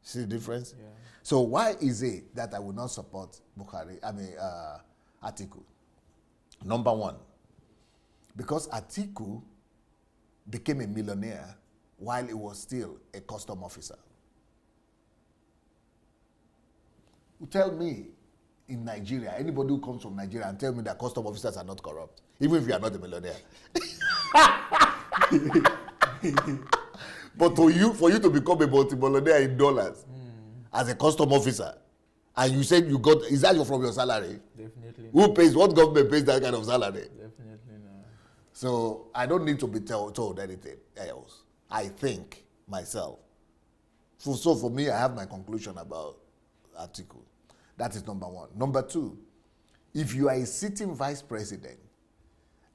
See the difference? Yeah. So why is it that I will not support Atiku? Number one, because Atiku became a millionaire while he was still a custom officer. Tell me, in Nigeria, anybody who comes from Nigeria and tell me that custom officers are not corrupt, even if you are not a millionaire. But for you to become a multi-millionaire in dollars as a custom officer, and you said you got, is that from your salary? Definitely. Who pays, what government pays that kind of salary? Definitely not. So I don't need to be told anything else. I think myself. So for me, I have my conclusion about Atiku. That is number one. Number two, if you are a sitting vice president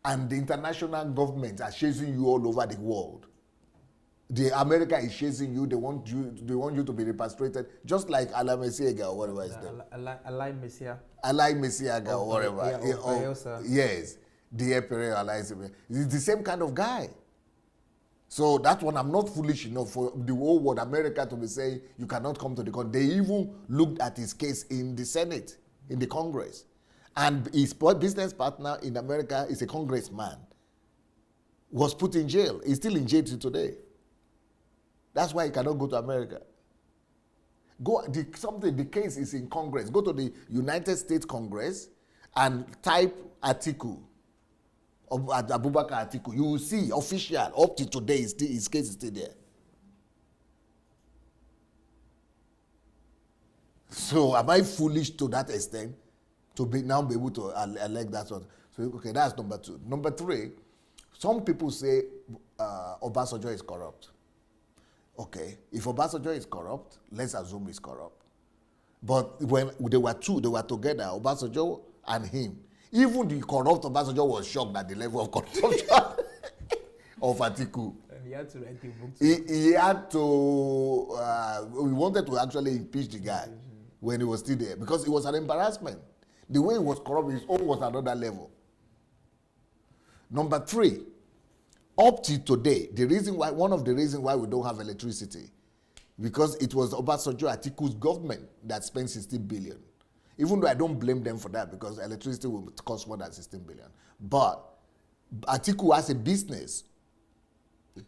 and the international government are chasing you all over the world, America is chasing you, they want you to be repatriated, just like Ala Messiaga or whatever is there. Alai Messia. Alai Messiaga or whatever. Yeah, yes, the Alai. He's the same kind of guy. So that one, I'm not foolish enough for the whole world, America, to be saying you cannot come to the country. They even looked at his case in the Senate, in the Congress. And his business partner in America is a congressman. Was put in jail. He's still in jail till today. That's why he cannot go to America. The case is in Congress. Go to the United States Congress and type Atiku. Abubakar Atiku, you will see official up to today his case is still there. So am I foolish to that extent to be able to elect that one? So okay, that's number two. Number three, some people say Obasanjo is corrupt. Okay, if Obasanjo is corrupt, let's assume he's corrupt. But when they were together, Obasanjo and him. Even the corrupt Obasanjo was shocked at the level of corruption of Atiku. And he had to write a book. He had to, we wanted to actually impeach the guy when he was still there because it was an embarrassment. The way he was corrupt, his own was another level. Number three, up to today, one of the reasons why we don't have electricity, because it was Obasanjo Atiku's government that spent 16 billion. Even though I don't blame them for that because electricity will cost more than 16 billion. But Atiku has a business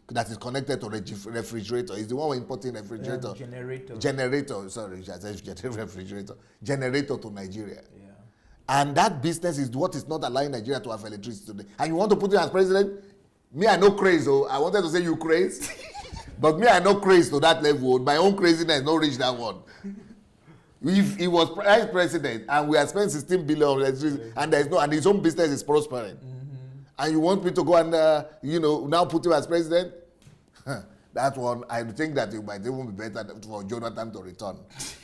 that is connected to a refrigerator. He's the one importing refrigerator. Generator, sorry, I said refrigerator. Generator to Nigeria. Yeah. And that business is what is not allowing Nigeria to have electricity today. And you want to put him as president? Me, I know crazy. Oh. I wanted to say you crazy. But me, I know crazy to that level. My own craziness not reach that one. If he was president and we have spent 16 billion on electricity and there is and his own business is prospering, and you want me to go and now put him as president? That one, I think that it might even be better for Jonathan to return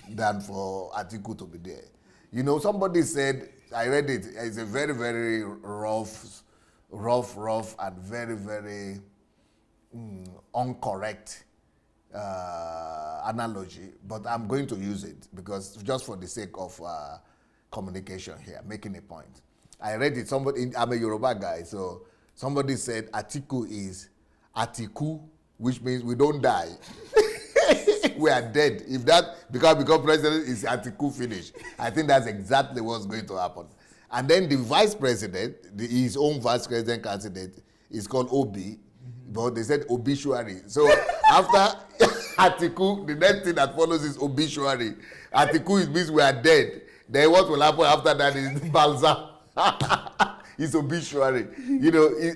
than for Atiku to be there. Somebody said, I read it, it's a very, very rough and very, very incorrect analogy, but I'm going to use it because just for the sake of communication here, making a point. I read it. I'm a Yoruba guy, so somebody said Atiku is Atiku, which means we don't die. We are dead. If that become president is Atiku finish, I think that's exactly what's going to happen. And then the vice president, his own vice president candidate, is called Obi, but they said obituary. So after Atiku, the next thing that follows is obituary. Atiku means we are dead. Then what will happen after that is balsam. It's obituary.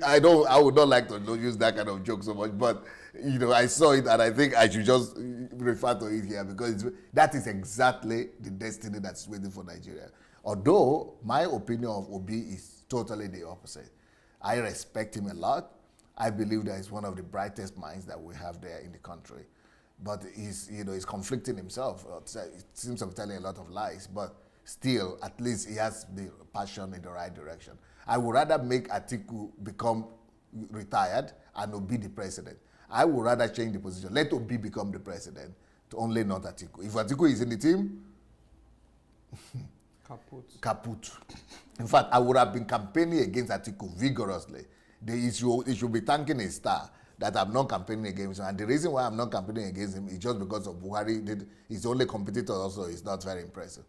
I would not like to use that kind of joke so much, but I saw it and I think I should just refer to it here because that is exactly the destiny that's waiting for Nigeria. Although my opinion of Obi is totally the opposite. I respect him a lot. I believe that he's one of the brightest minds that we have there in the country. But he's conflicting himself. It seems to be telling a lot of lies, but still, at least he has the passion in the right direction. I would rather make Atiku become retired and Obi the president. I would rather change the position. Let Obi become the president, to only not Atiku. If Atiku is in the team, kaput. In fact, I would have been campaigning against Atiku vigorously. He should be thanking his star that I'm not campaigning against him. And the reason why I'm not campaigning against him is just because of Buhari. His only competitor also is not very impressive.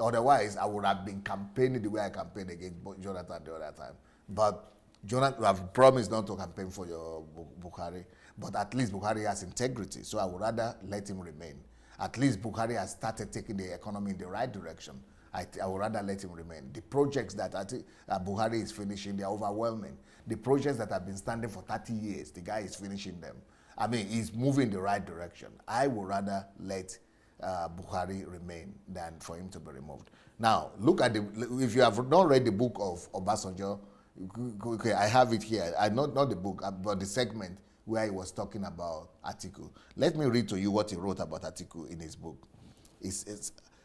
Otherwise, I would have been campaigning the way I campaigned against Jonathan the other time. But Jonathan, I've promised not to campaign for your Buhari. But at least Buhari has integrity, so I would rather let him remain. At least Buhari has started taking the economy in the right direction. I would rather let him remain. The projects that Buhari is finishing, they're overwhelming. The projects that have been standing for 30 years, the guy is finishing them. I mean, he's moving in the right direction. I would rather let Buhari remain than for him to be removed. Now, look at if you have not read the book of Obasanjo, okay, I have it here. Not the book, but the segment where he was talking about Atiku. Let me read to you what he wrote about Atiku in his book.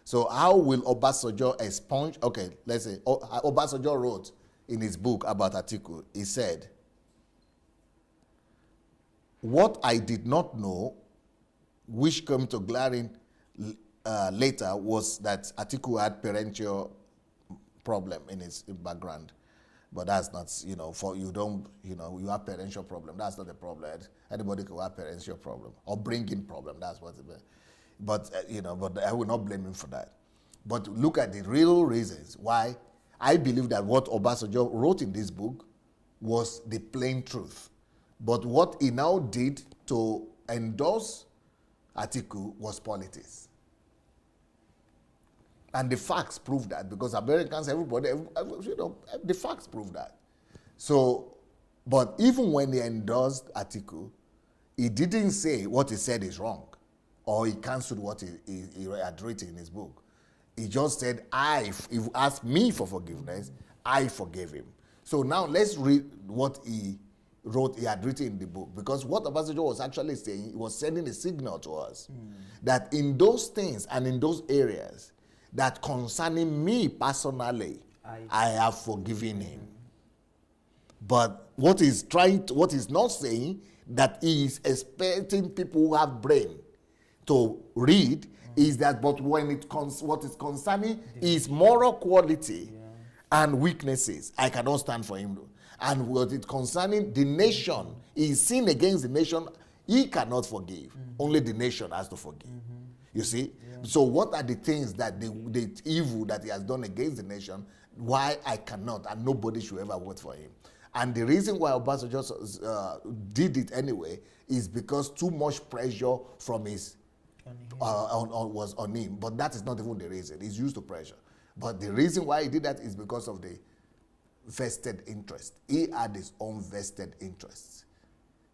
So how will Obasanjo expunge? Okay, let's say Obasanjo wrote in his book about Atiku. He said, "What I did not know, which came to glaring later, was that Atiku had parental problem in his background. But that's not, for you don't, you have parental problem. That's not the problem. Anybody can have parental problem or bringing problem. That's what it is. But, but I will not blame him for that. But look at the real reasons why I believe that what Obasanjo wrote in this book was the plain truth. But what he now did to endorse Atiku was politics. And the facts prove that, because Americans, everybody, the facts prove that. So, but even when he endorsed Atiku, he didn't say what he said is wrong, or he cancelled what he had written in his book. He just said, if you ask me for forgiveness, I forgave him. So now let's read what he had written in the book, because what Obasanjo was actually saying, he was sending a signal to us that in those things and in those areas that concerning me personally, I have forgiven him. But what he's not saying, that he is expecting people who have brain to read, is that but when what is concerning his moral quality and weaknesses, I cannot stand for him. And what is concerning the nation, his sin against the nation, he cannot forgive. Only the nation has to forgive. You see? So what are the things that the evil that he has done against the nation, why I cannot, and nobody should ever vote for him? And the reason why Obasanjo did it anyway is because too much pressure from his was on him. But that is not even the reason. He's used to pressure. But the reason why he did that is because of the vested interest. He had his own vested interests.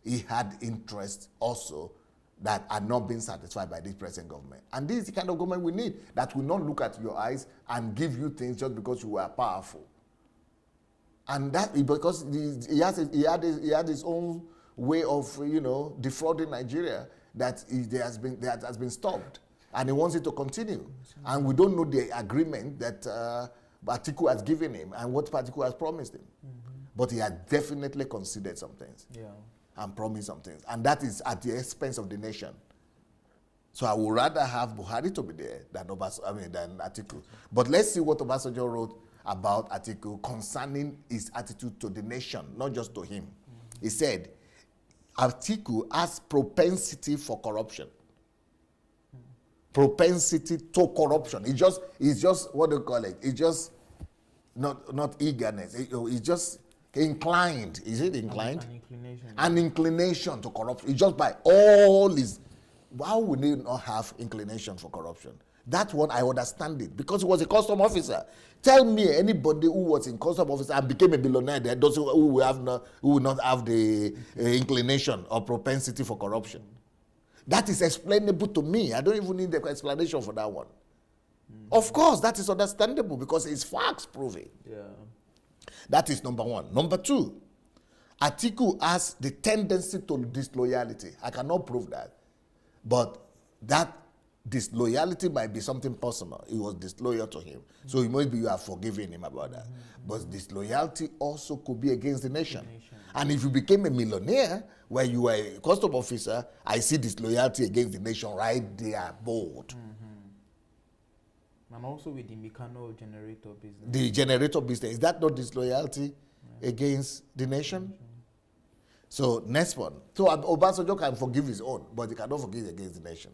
He had interests also that are not being satisfied by this present government. And this is the kind of government we need, that will not look at your eyes and give you things just because you are powerful. And that because he had his own way of defrauding Nigeria that has been stopped, and he wants it to continue. And we don't know the agreement that Atiku has given him and what Atiku has promised him. But he has definitely considered some things. And promise some things. And that is at the expense of the nation. So I would rather have Buhari to be there than Atiku. But let's see what Obasanjo wrote about Atiku concerning his attitude to the nation, not just to him. He said, Atiku has propensity for corruption. Propensity to corruption. It's just what do you call it? It's just not eagerness. It's just inclined. Is it inclined? An inclination. An inclination to corruption. It's just by all his. How would he not have inclination for corruption? That one I understand it, because he was a custom officer. Tell me anybody who was in custom officer and became a billionaire that who will not have the inclination or propensity for corruption. That is explainable to me. I don't even need the explanation for that one. Of course, that is understandable because it's facts proving. That is number one. Number two, Atiku has the tendency to disloyalty. I cannot prove that. But that disloyalty might be something personal. He was disloyal to him. So maybe you are forgiving him about that. But disloyalty also could be against the nation. And if you became a millionaire where you were a custom officer, I see disloyalty against the nation right there, bold. And also with the Mikano generator business. The generator business, is that not disloyalty against the nation? So next one. So Obasanjo can forgive his own, but he cannot forgive against the nation.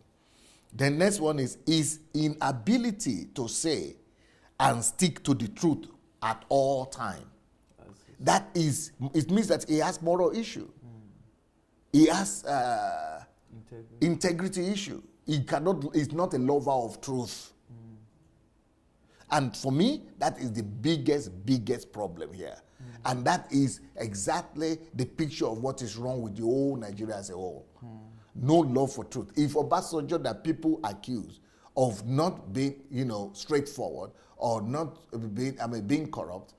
The next one is his inability to say and stick to the truth at all time. That is, it means that he has moral issue. He has integrity issue. He's not a lover of truth. And for me, that is the biggest problem here. And that is exactly the picture of what is wrong with the whole Nigeria as a whole. No love for truth. If Obasanjo that people accuse of not being, straightforward or not being corrupt,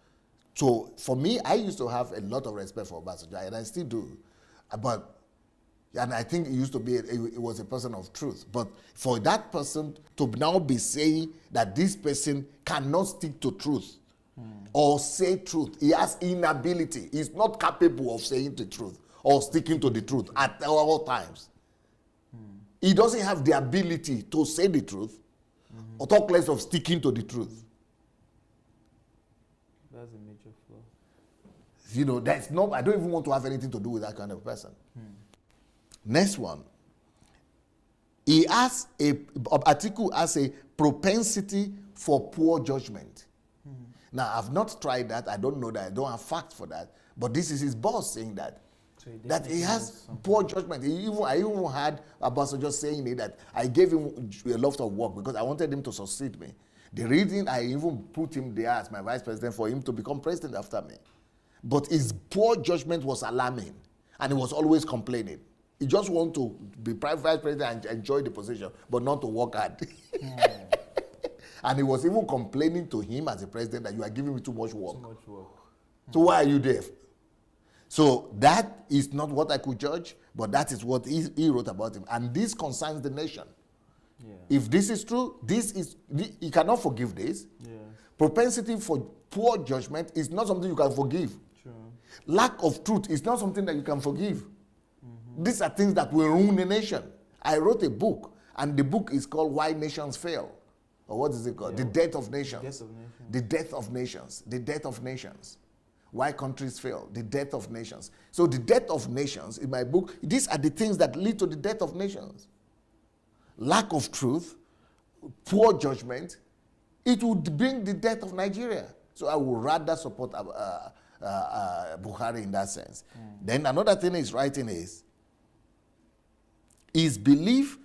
so for me, I used to have a lot of respect for Obasanjo, and I still do. And I think it used to be, it was a person of truth. But for that person to now be saying that this person cannot stick to truth or say truth, he has inability. He's not capable of saying the truth or sticking to the truth at all times. He doesn't have the ability to say the truth or talk less of sticking to the truth. That's a major flaw. That's not, I don't even want to have anything to do with that kind of person. Next one. Atiku has a propensity for poor judgment. Now, I've not tried that. I don't know that. I don't have facts for that. But this is his boss saying that. So that he has poor judgment. I even had Obasanjo saying it, that I gave him a lot of work because I wanted him to succeed me. The reason I even put him there as my vice president for him to become president after me. But his poor judgment was alarming. And he was always complaining. He just wanted to be vice president and enjoy the position, but not to work hard. And he was even complaining to him as a president that you are giving me too much work. Too much work. So why are you there? So that is not what I could judge, but that is what he wrote about him. And this concerns the nation. Yeah. If this is true, he cannot forgive this. Yeah. Propensity for poor judgment is not something you can forgive. True. Lack of truth is not something that you can forgive. These are things that will ruin a nation. I wrote a book, and the book is called Why Nations Fail. Or what is it called? Yeah. The Death of Nations. The Death of Nations. The Death of Nations. Why countries fail. The death of nations. So the death of nations, in my book, these are the things that lead to the death of nations. Lack of truth, poor judgment, it would bring the death of Nigeria. So I would rather support Buhari in that sense. Then another thing he's writing is his belief,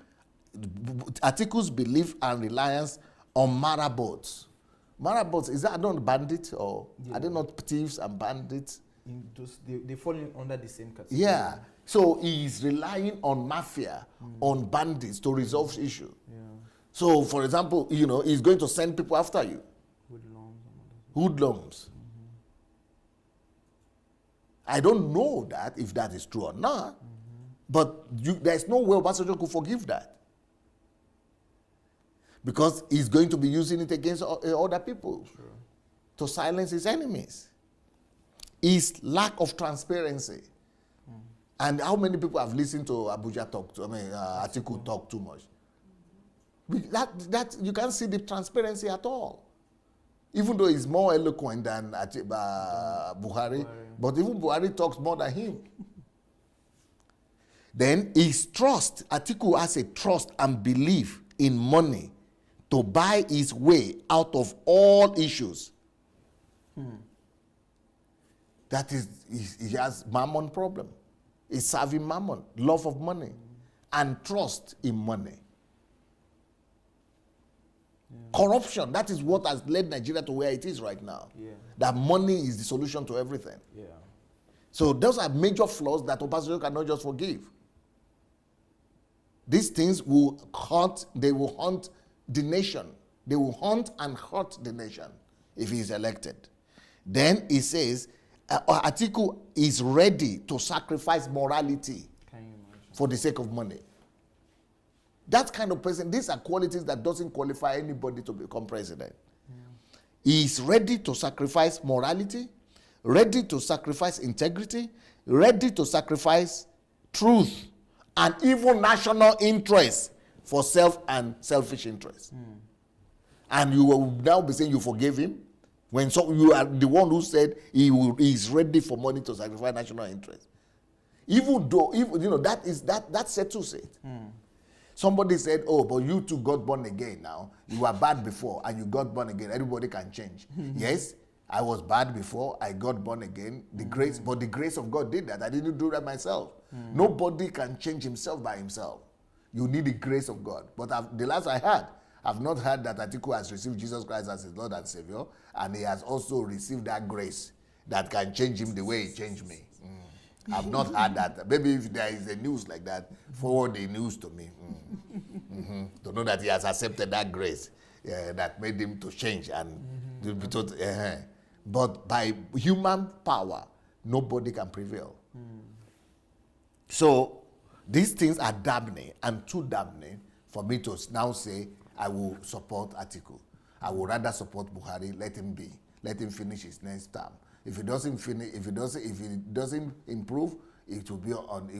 Atiku's belief and reliance on marabouts. Marabouts, is that not bandits, or are they not thieves and bandits? They fall under the same category. Yeah. So he's relying on mafia, on bandits to resolve issue. Yeah. So, for example, he's going to send people after you. Hoodlums. I don't know that, if that is true or not, but there's no way Obasanjo could forgive that. Because he's going to be using it against other people to silence his enemies. His lack of transparency. And how many people have listened to Atiku talk too much? That you can't see the transparency at all. Even though he's more eloquent than Buhari, but even Buhari talks more than him. Then his trust, Atiku has a trust and belief in money to buy his way out of all issues. That is, he has mammon problem. He's serving mammon, love of money, and trust in money. Corruption, that is what has led Nigeria to where it is right now. That money is the solution to everything. So those are major flaws that Obasanjo cannot just forgive. These things will haunt, they will haunt the nation. They will haunt and hurt the nation if he is elected. Then he says, Atiku is ready to sacrifice morality for the sake of money. That kind of person, these are qualities that doesn't qualify anybody to become president. He is ready to sacrifice morality, ready to sacrifice integrity, ready to sacrifice truth, and even national interest for self and selfish interest. And you will now be saying you forgave him when you are the one who said he is ready for money to sacrifice national interest. Even though, that settles it. Somebody said, oh, but you too got born again now. You were bad before and you got born again. Everybody can change. Yes, I was bad before. I got born again. But the grace of God did that. I didn't do that myself. Nobody can change himself by himself. You need the grace of God. But the last I heard, I've not heard that Atiku has received Jesus Christ as his Lord and Savior, and he has also received that grace that can change him the way he changed me. I've not heard that. Maybe if there is a news like that, forward the news to me. To know that he has accepted that grace that made him to change and to be told. But by human power, nobody can prevail. So these things are damning and too damning for me to now say I will support Atiku. I would rather support Buhari. Let him be. Let him finish his next term. If he doesn't finish, if he doesn't improve, it will be on. He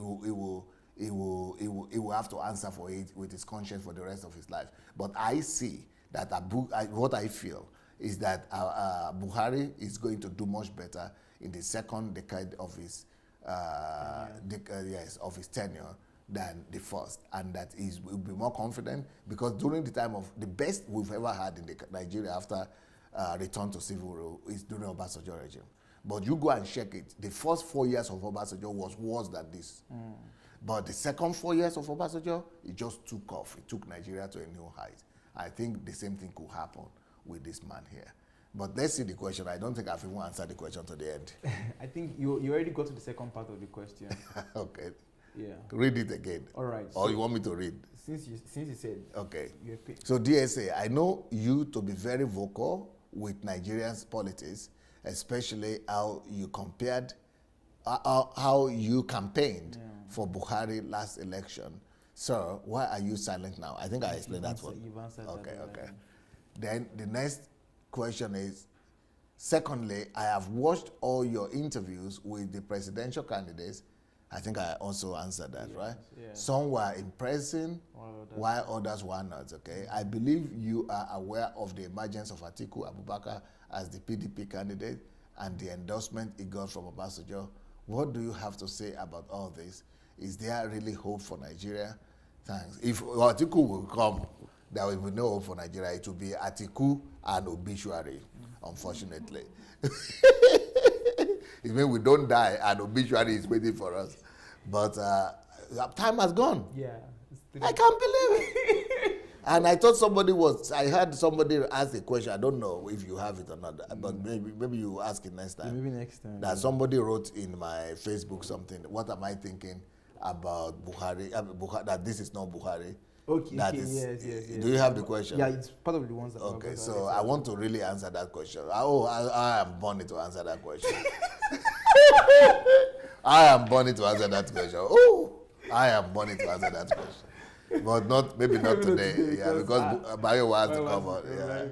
will have to answer for it with his conscience for the rest of his life. But I see that what I feel is that Buhari is going to do much better in the second decade of his of his tenure than the first, and that he will be more confident, because during the time of the best we've ever had in Nigeria after return to civil rule is during Obasanjo regime. But you go and check it, the first 4 years of Obasanjo was worse than this. But the second 4 years of Obasanjo, it just took off. It took Nigeria to a new height. I think the same thing could happen with this man here. But let's see the question. I don't think I've even answered the question to the end. I think you already got to the second part of the question. Okay. Yeah. Read it again. All right. Or you want me to read? Since you said. Okay. You're So DSA, I know you to be very vocal with Nigerians' politics, especially how you compared, how you campaigned for Buhari last election. Sir, why are you silent now? I think I explained that one. You've answered Okay, that. okay. Then the next question is, secondly, I have watched all your interviews with the presidential candidates. I think I also answered that, right? Yeah. Some were impressing, while others were not, okay? I believe you are aware of the emergence of Atiku Abubakar as the PDP candidate and the endorsement he got from Obasanjo. What do you have to say about all this? Is there really hope for Nigeria? Thanks. If Atiku will come, there will be no hope for Nigeria. It will be Atiku and obituary, unfortunately. It means we don't die and obituary is waiting for us. But time has gone. Yeah. I can't believe it. And I thought I heard somebody ask a question. I don't know if you have it or not, but maybe you ask it next time. Maybe next time. That somebody wrote in my Facebook something. What am I thinking about Buhari? That this is not Buhari. Okay, Yes. yes. Do you have the question? Yeah, it's part of the ones that. Okay, so I want to really answer that question. I am born to answer that question. I am born to answer that question. Oh, I am born to answer that question. But maybe not today. Yeah, because Bayo wants to cover.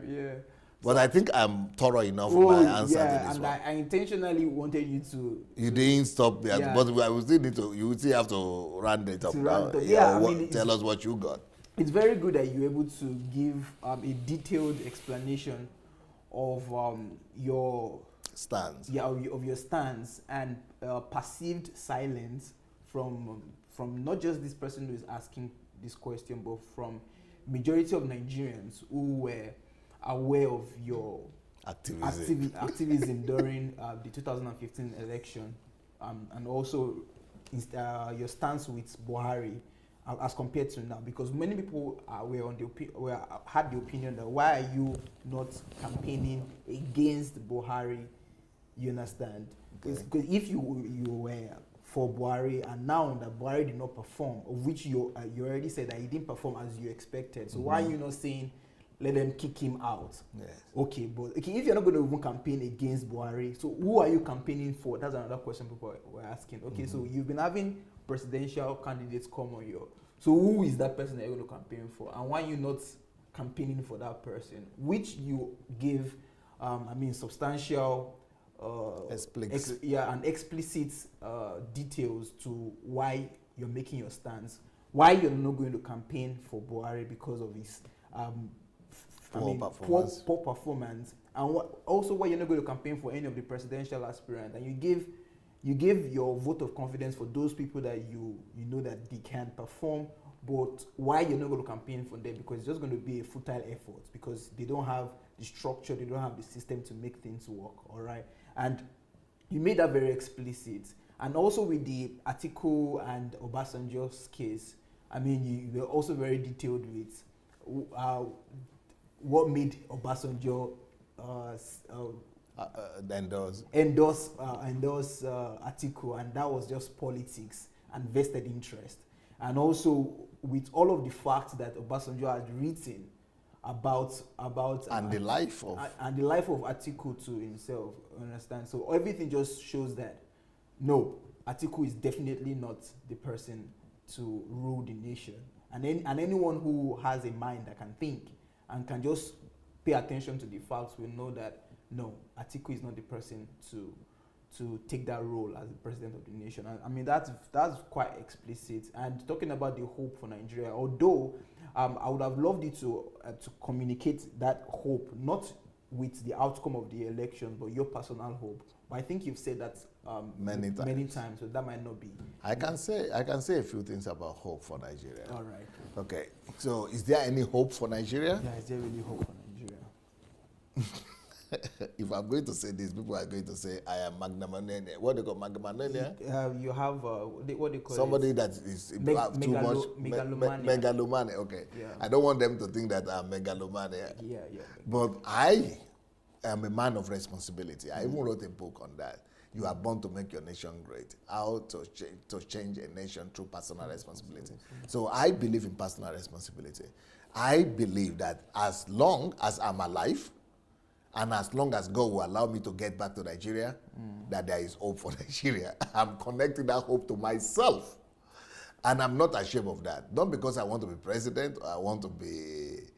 Yeah. But I think I'm thorough enough in my answer to this and one. I intentionally wanted you to. You didn't stop there, Yeah. but I will still need to. You will still have to round it up now. Tell us what you got. It's very good that you're able to give a detailed explanation of your stance. Yeah, of your stance and perceived silence from not just this person who is asking this question, but from majority of Nigerians who were aware of your activism during the 2015 election, and also your stance with Buhari as compared to now, because many people had the opinion that why are you not campaigning against Buhari? You understand? Because if you were for Buhari and now that Buhari did not perform, of which you already said that he didn't perform as you expected, so why are you not saying let them kick him out? Yes. Okay, but if you're not going to even campaign against Buhari, so who are you campaigning for? That's another question people were asking. Okay, so you've been having presidential candidates come on your, so who is that person that you're going to campaign for, and why are you not campaigning for that person, which you give substantial and explicit details to why you're making your stance, why you're not going to campaign for Buhari because of his poor performance, and also why you're not going to campaign for any of the presidential aspirants, and you you gave your vote of confidence for those people that you know that they can perform, but why you're not going to campaign for them? Because it's just going to be a futile effort, because they don't have the structure, they don't have the system to make things work. All right, and you made that very explicit. And also with the Atiku and Obasanjo's case, I mean, you were also very detailed with what made Obasanjo endorse Atiku, and that was just politics and vested interest. And also with all of the facts that Obasanjo had written about and the life of Atiku to himself, understand? So everything just shows that no, Atiku is definitely not the person to rule the nation. And anyone who has a mind that can think and can just pay attention to the facts will know that no, Atiku is not the person to take that role as the president of the nation. I mean, that's quite explicit. And talking about the hope for Nigeria, although I would have loved you to communicate that hope, not with the outcome of the election, but your personal hope. But I think you've said that many times, so that might not be. I can say a few things about hope for Nigeria. All right. Okay. So, is there any hope for Nigeria? Yeah, is there really hope for Nigeria? If I'm going to say this, people are going to say I am magnanimous. What do they call magnanimous? You have what they call somebody that is too much megalomania. Okay, yeah. I don't want them to think that I'm megalomania. Yeah. But I am a man of responsibility. I even wrote a book on that. You are born to make your nation great. How to change a nation through personal responsibility. So I believe in personal responsibility. I believe that as long as I'm alive, and as long as God will allow me to get back to Nigeria, that there is hope for Nigeria. I'm connecting that hope to myself. And I'm not ashamed of that. Not because I want to be president or I want to be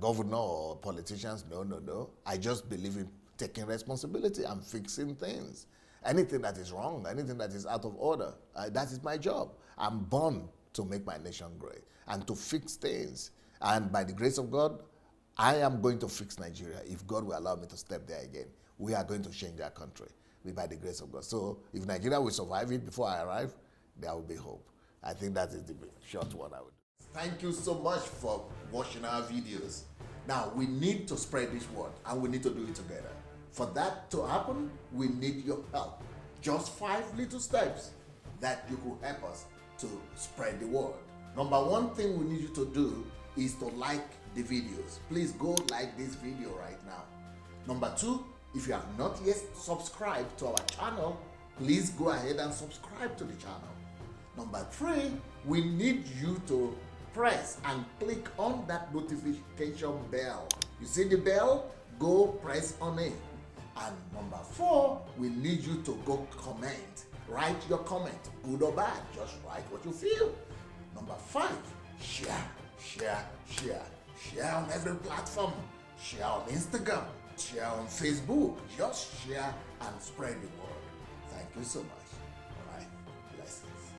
governor or politicians. No. I just believe in taking responsibility and fixing things. Anything that is wrong, anything that is out of order, that is my job. I'm born to make my nation great and to fix things. And by the grace of God, I am going to fix Nigeria. If God will allow me to step there again, we are going to change our country by the grace of God. So if Nigeria will survive it before I arrive, there will be hope. I think that is the short one I would do. Thank you so much for watching our videos. Now, we need to spread this word, and we need to do it together. For that to happen, we need your help. Just 5 little steps that you could help us to spread the word. Number one thing we need you to do is to like the videos. Please go like this video right now. Number 2, if you have not yet subscribed to our channel, please go ahead and subscribe to the channel. Number 3, we need you to press and click on that notification bell. You see the bell? Go press on it. And number 4, we need you to go comment. Write your comment, good or bad. Just write what you feel. Number 5, share. Share on every platform. Share on Instagram. Share on Facebook. Just share and spread the word. Thank you so much.